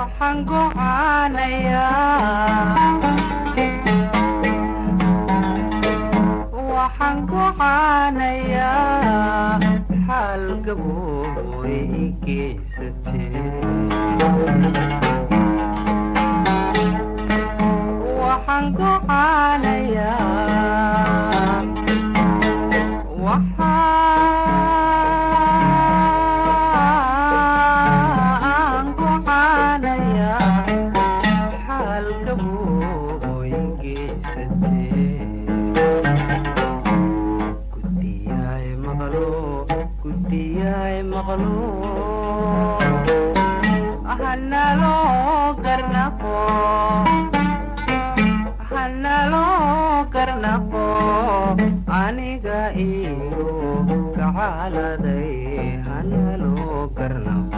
waxaan go'aanayaa xaal gabooy geysatee waxaan go'aanayaa xaal gabooy geysatee guddiyaay maqlo hanaloo garnaqo aniga iyo gacaladay hanaloo garnaqo